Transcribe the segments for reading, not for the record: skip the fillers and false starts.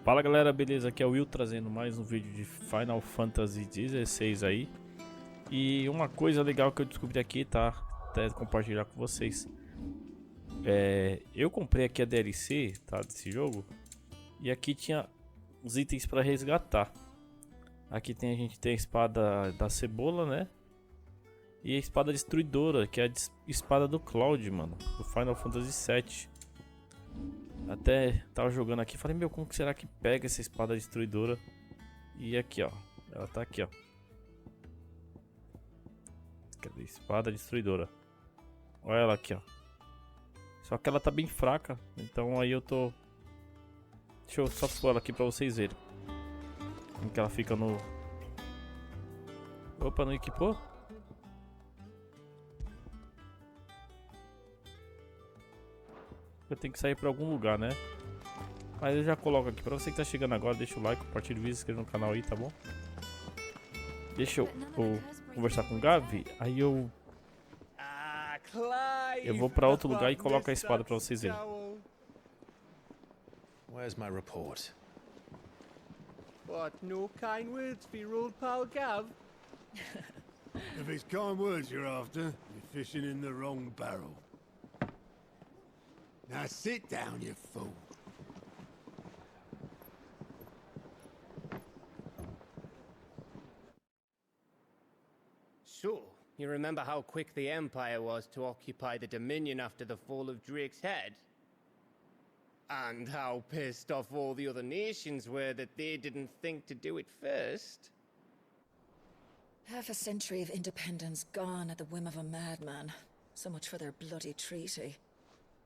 Fala galera, beleza? Aqui é o Will trazendo mais um vídeo de Final Fantasy XVI aí. E uma coisa legal que eu descobri aqui, tá? Até compartilhar com vocês. Eu comprei aqui a DLC, tá? Desse jogo. E aqui tinha os itens pra resgatar. Aqui a gente tem a espada da cebola, né? E a espada destruidora, que é a espada do Cloud, mano. Do Final Fantasy VII. Até tava jogando aqui, falei, meu, como que será que pega essa espada destruidora? E aqui, ó, ela tá aqui, ó. Cadê? Espada destruidora. Olha ela aqui, ó. Só que ela tá bem fraca, então aí eu tô... Deixa eu só pôr ela aqui pra vocês verem. Como que ela fica no... Opa, não equipou? Eu tenho que sair pra algum lugar, né? Mas eu já coloco aqui. Pra você que tá chegando agora, deixa o like, compartilha o vídeo, se inscreva no canal aí, tá bom? Deixa eu conversar com o Gavi. Aí eu vou pra outro lugar e coloco a espada pra vocês verem. Where's my report? What, no kind words for your old pal Gav? If it's kind words you're after, you're fishing in the wrong barrel. Now sit down, you fool. So, you remember how quick the Empire was to occupy the Dominion after the fall of Drake's head? And how pissed off all the other nations were that they didn't think to do it first? Half a century of independence gone at the whim of a madman. So much for their bloody treaty.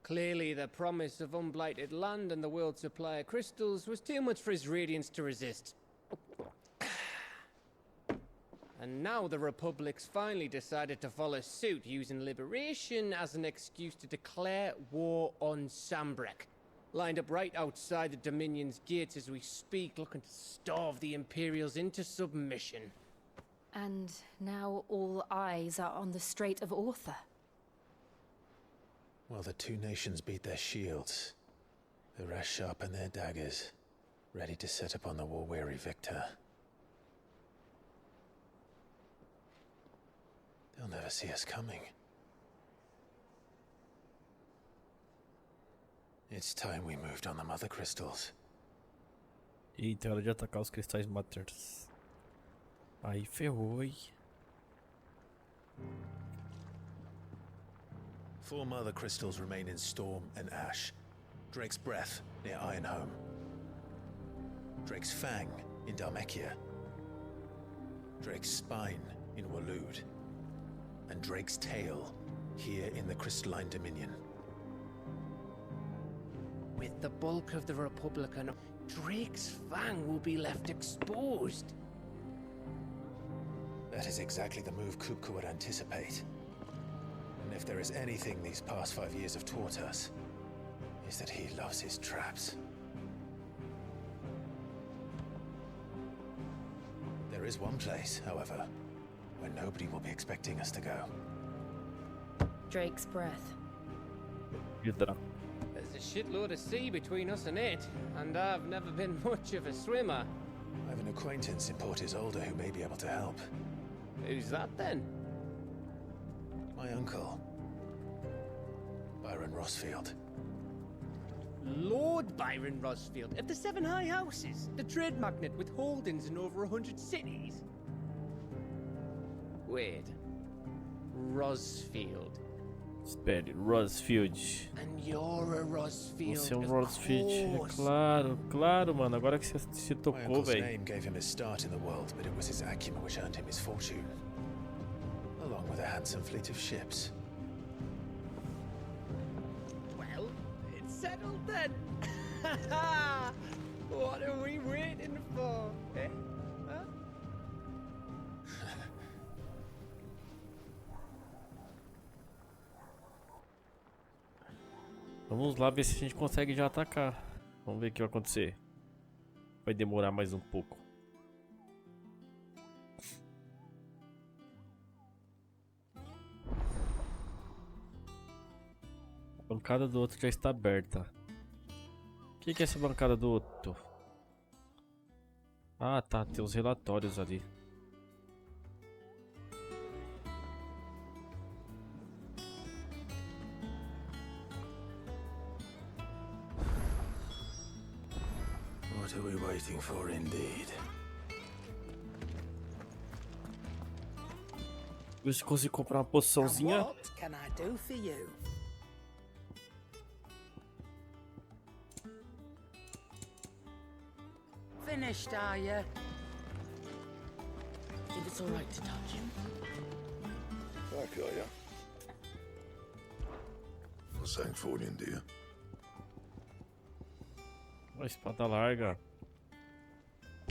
Clearly, the promise of unblighted land and the world's supply of crystals was too much for his radiance to resist. And now the Republic's finally decided to follow suit, using liberation as an excuse to declare war on Sambrek. Lined up right outside the Dominion's gates as we speak, looking to starve the Imperials into submission. And now all eyes are on the Strait of Author. Well, the two nations beat their shields. The rest sharpen their daggers, ready to set upon the war-weary victor. They'll never see us coming. It's time we moved on the mother crystals. Eita, hora de atacar os cristais Matters. Aí ferrou, hein? 4 mother crystals remain in Storm and Ash. Drake's Breath near Ironhome. Drake's Fang in Dhalmekia. Drake's Spine in Waloed. And Drake's Tail here in the Crystalline Dominion. With the bulk of the Republican, Drake's Fang will be left exposed. That is exactly the move Kupka would anticipate. And if there is anything these past 5 years have taught us, is that he loves his traps. There is one place, however, where nobody will be expecting us to go. Drake's Breath. There's a shitload of sea between us and it, and I've never been much of a swimmer. I have an acquaintance in Port Isolde who may be able to help. Who's that then? My uncle, Byron Rossfield. Lord Byron Rosfield of the Seven High Houses, the trade magnate with holdings in over 100 cities. Wait, Rosfield. Espere, Rosfield. And you're a Rosfield. Você é um of Rosfield, é course. claro, claro, mano. Agora que você se My tocou, uncle's velho. name gave him his start in the world, but it was his acumen which earned him his fortune, along with a handsome fleet of ships. Well, it's settled then. What are we waiting for, eh? Huh? Vamos lá ver se a gente consegue já atacar. Vamos ver o que vai acontecer. Vai demorar mais um pouco. A bancada do outro já está aberta. O que é essa bancada do outro? Ah, tá. Tem os relatórios ali. What are we waiting for, indeed? Ver se consigo comprar uma poçãozinha. What can I do for you? Finished, are you? If it's all right to touch him. Okay, yeah. What's something for you, dear? Uma espada larga.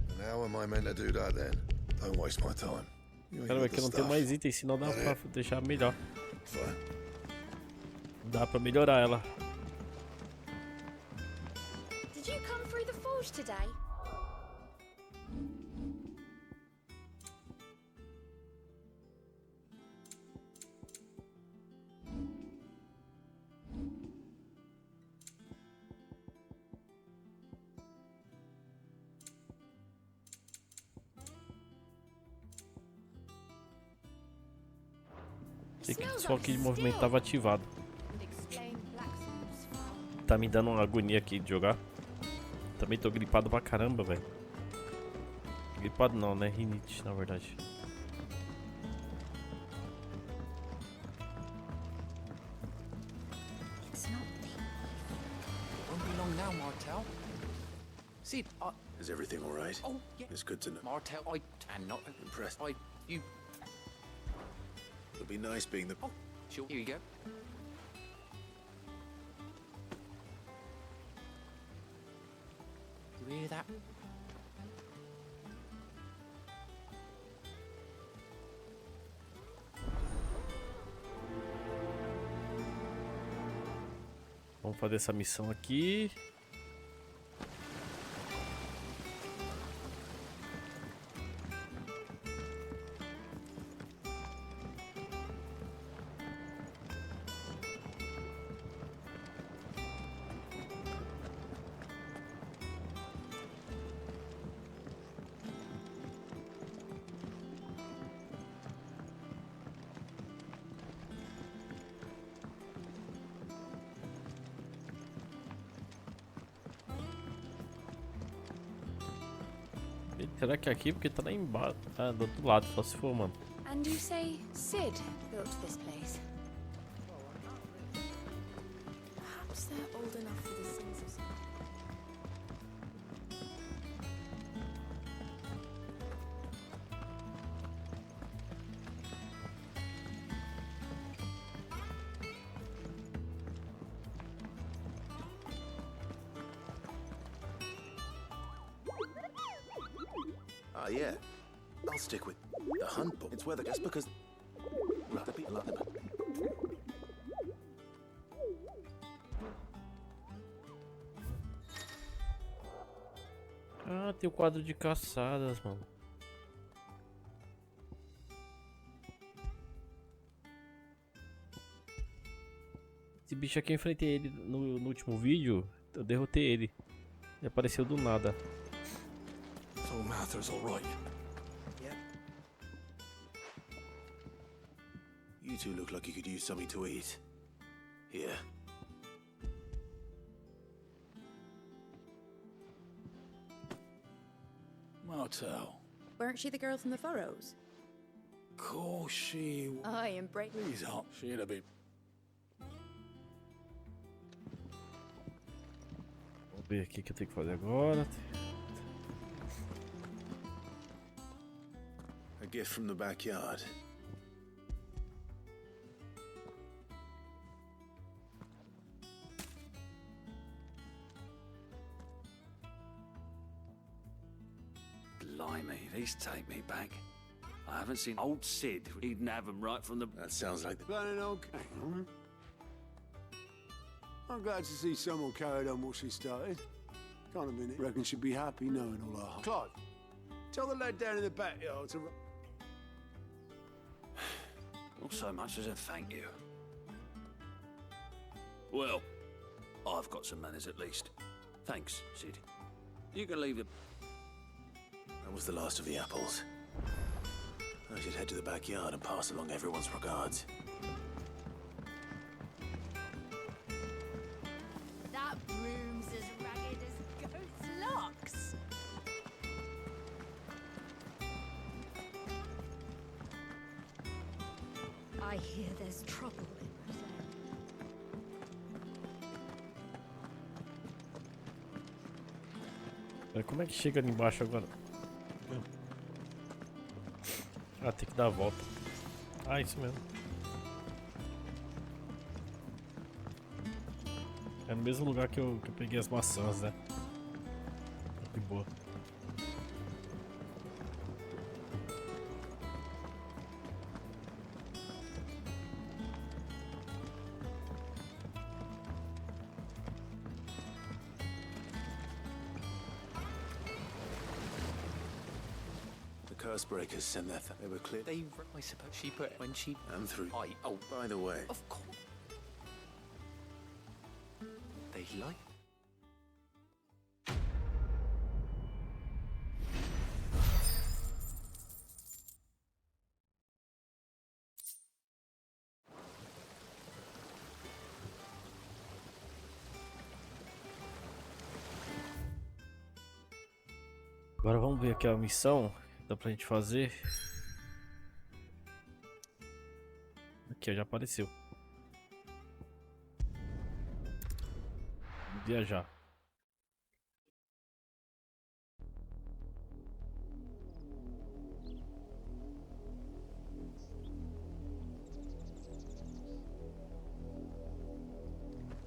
And how am I meant to do that then? Don't waste my time. You ain't Caramba, got aqui the eu não tenho stuff. mais itens, senão dá pra deixar melhor. Fine. Dá pra melhorar ela. Did you come through the forge today? Sei que só que o movimento tava ativado. Tá me dando uma agonia aqui de jogar. Também tô gripado pra caramba, velho. Gripado não, né? Rinite, na verdade. Won't be long now, Martel. Sid, Is everything all right? oh, yeah. It's good to know. Martel, I am not Impressed. you. It'll be nice being the... Oh, sure. Here you go. You hear that? Vamos fazer essa missão aqui. Será que é aqui? Porque tá lá embaixo. Ah, do outro lado, só se for, mano. And you say Sid built this place? Perhaps they're old enough for the census. Ah, yeah. I'll stick with the hunt book. It's where the... Just because... Rather be alive. Ah, tem o quadro de caçadas, mano. Esse bicho aqui, eu enfrentei ele no último vídeo. Eu derrotei ele. Ele apareceu do nada. So Mather's all right. Yep. You two look like you could use something to eat. Here. Martel. Weren't she the girl from the furrows? Course she... I am brave. Please up. She ain't a bit... Vamos ver aqui o que eu tenho que fazer agora. A gift from the backyard. Blimey, these take me back. I haven't seen old Sid. He didn't have them right from the... That sounds like the... Planning on... Hang on. I'm glad to see someone carried on what she started. Kind of in it. Reckon she'd be happy knowing all our... Clive, tell the lad down in the backyard to... Not so much as a thank you. Well, I've got some manners at least. Thanks, Sid. You can leave the... That was the last of the apples. I should head to the backyard and pass along everyone's regards. That broom's as ragged as goat's locks. I hear there's trouble in Como é que chega ali embaixo agora? Ah, tem que dar a volta. Ah, isso mesmo. É no mesmo lugar que eu peguei as maçãs, né? De boa. Curse breakers sent their they were clear. They, I suppose she put when she And through. oh, By the way, of course. They like. Agora vamos ver aqui a missão que dá pra gente fazer. Aqui, ó, já apareceu. Vamos viajar.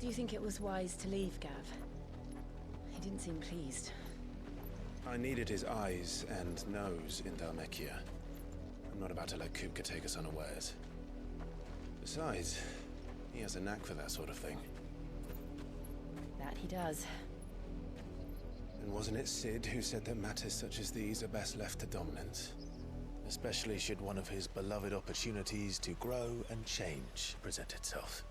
Do you think it was wise to leave, Gav? He didn't seem pleased. I needed his eyes and nose in Dhalmekia. I'm not about to let Kupka take us unawares. Besides, he has a knack for that sort of thing. That he does. And wasn't it Sid who said that matters such as these are best left to dominance? Especially should one of his beloved opportunities to grow and change present itself.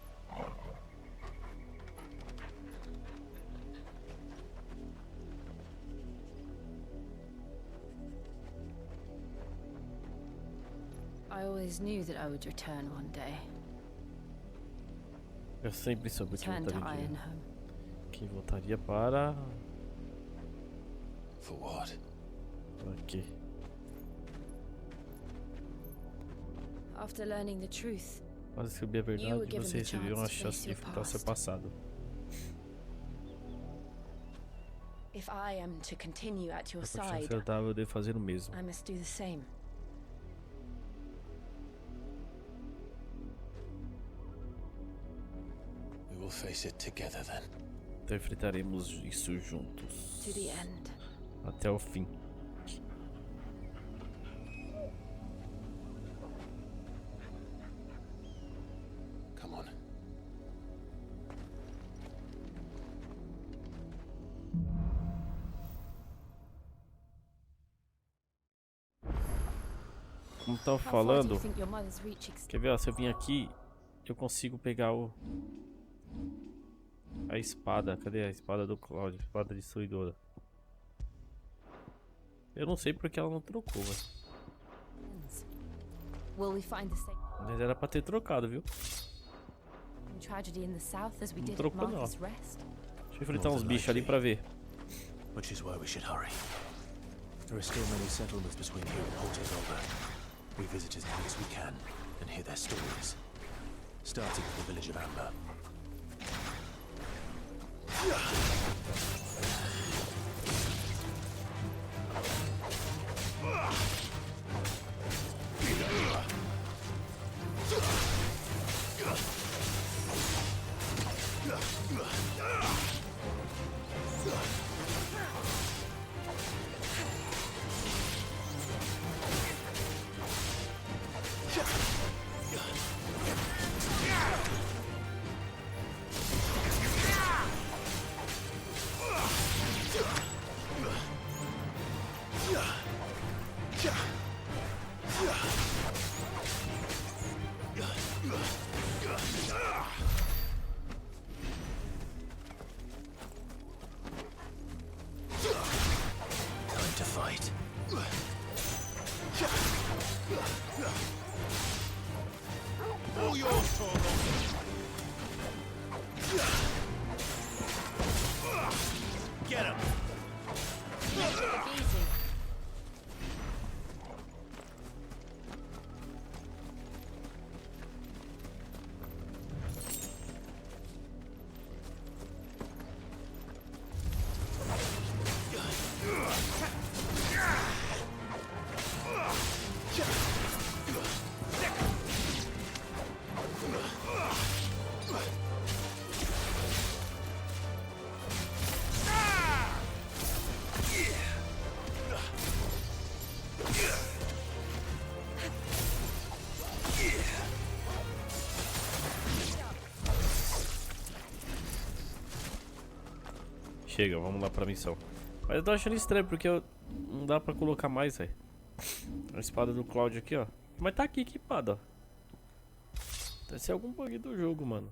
I always knew that I would return one day. Eu sempre soube que Return to voltaria. Ironhome. Que voltaria para. For what? Aqui. After learning the truth, Para descobrir a verdade, você recebeu uma chance de enfrentar seu passado. if I am to continue at your A chance side, agradável de fazer o mesmo. I must do the same. We will face it together then. Então enfrentaremos isso juntos. To the end. Até o fim. Come on. Como tava How far do falando, you think your mother's reach quer ver, ó, se eu vim aqui, eu consigo pegar a espada. Cadê a espada do Cláudio? Espada destruidora. Eu não sei porque ela não trocou, velho. Will we find the same Mas era pra ter trocado, viu? tragedy in the south as we Não did at trocou não. Martha's Rest? Deixa eu enfrentar uns bichos ali pra ver. Which is why we should hurry. There are still many settlements between here and Holt Olga. We visit as many as we can and hear their stories. Starting with the village of Amber. Time to fight. Look easy. Chega, vamos lá pra missão. Mas eu tô achando estranho porque não dá pra colocar mais, velho. A espada do Cloud aqui, ó. Mas tá aqui equipada, ó. Deve ser algum bug do jogo, mano.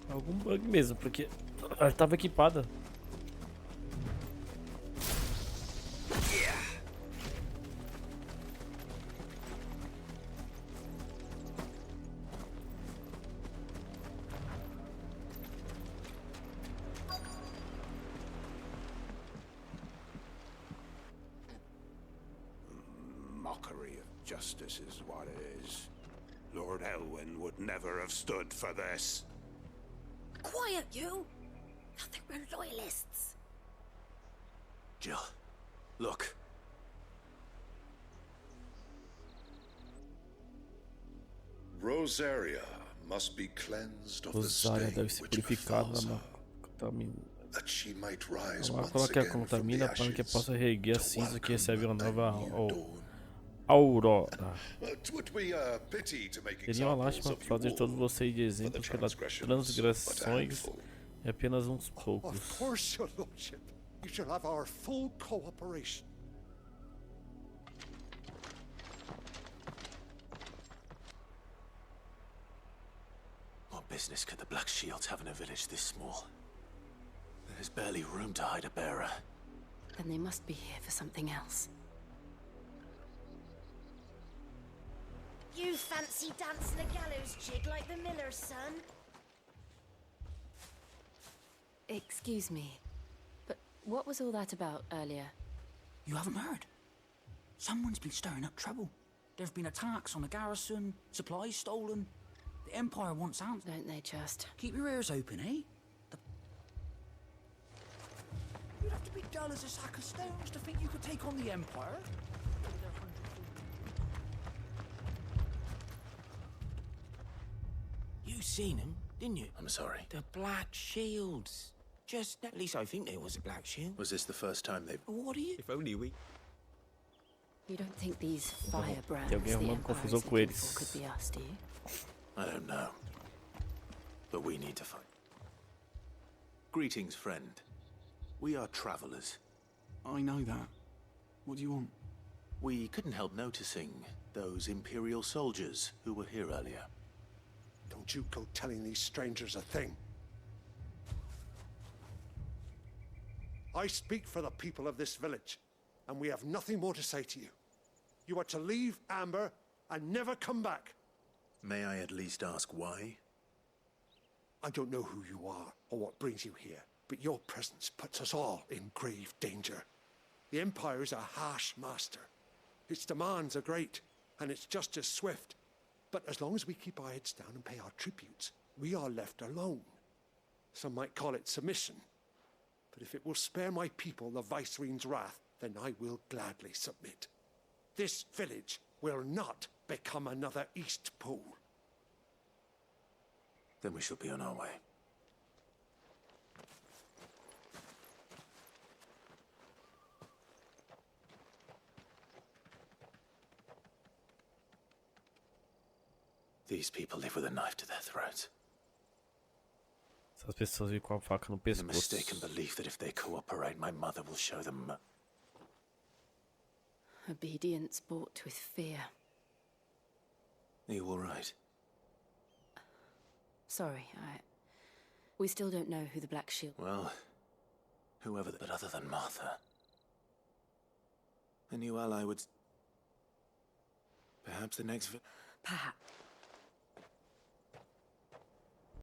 Algum bug mesmo, porque ela tava equipada. Mockery of justice is what it is. Lord Elwyn would never have stood for this. Quiet, you! I think we're loyalists. Jill, look. Rosaria must be cleansed of the Rosária stain deve ser which purificada befalls na her, contamina. that she might rise Ela once coloca a again from the contamina para que ashes possa reerguer a to cinza que welcome recebe uma a nova new dawn. aurora. It would be a pity to make Seria uma examples lástima of you fazer todos all vocês de for the exemplos pelas transgressions, but a transgressões handful. e apenas uns poucos. Of course, your lordship. You shall have our full cooperation. What business could the Black Shields have in a village this small? There's barely room to hide a bearer. Then they must be here for something else. You fancy dancing a gallows jig like the miller's son? Excuse me, but what was all that about earlier? You haven't heard? Someone's been stirring up trouble. There've been attacks on the garrison, supplies stolen. The Empire wants answers. Don't they just? Keep your ears open, eh? You'd have to be dull as a sack of stones to think you could take on the Empire. You seen him, didn't you? I'm sorry. The Black Shields. Just, at least I think there was a Black Shield. Was this the first time they've... What are you? If only we... You don't think these firebrands Tem alguém the arrumando Empire confusão is com looking eles. for could be us, do you? I don't know. But we need to find... Greetings, friend. We are travelers. I know that. What do you want? We couldn't help noticing those Imperial soldiers who were here earlier. Don't you go telling these strangers a thing. I speak for the people of this village, and we have nothing more to say to you. You are to leave Amber and never come back. May I at least ask why? I don't know who you are or what brings you here, but your presence puts us all in grave danger. The Empire is a harsh master. Its demands are great, and its justice swift. But as long as we keep our heads down and pay our tributes, we are left alone. Some might call it submission. But if it will spare my people the Viceroy's wrath, then I will gladly submit. This village will not become another East Pool. Then we shall be on our way. These people live with a knife to their throats. Essas pessoas vivem com a faca no The pescoço. mistaken belief that if they cooperate, my mother will show them... Obedience bought with fear. Are you all right? Sorry, we still don't know who the Black Shield... Well, whoever, but other than Martha. A new ally would... Perhaps the next... Perhaps.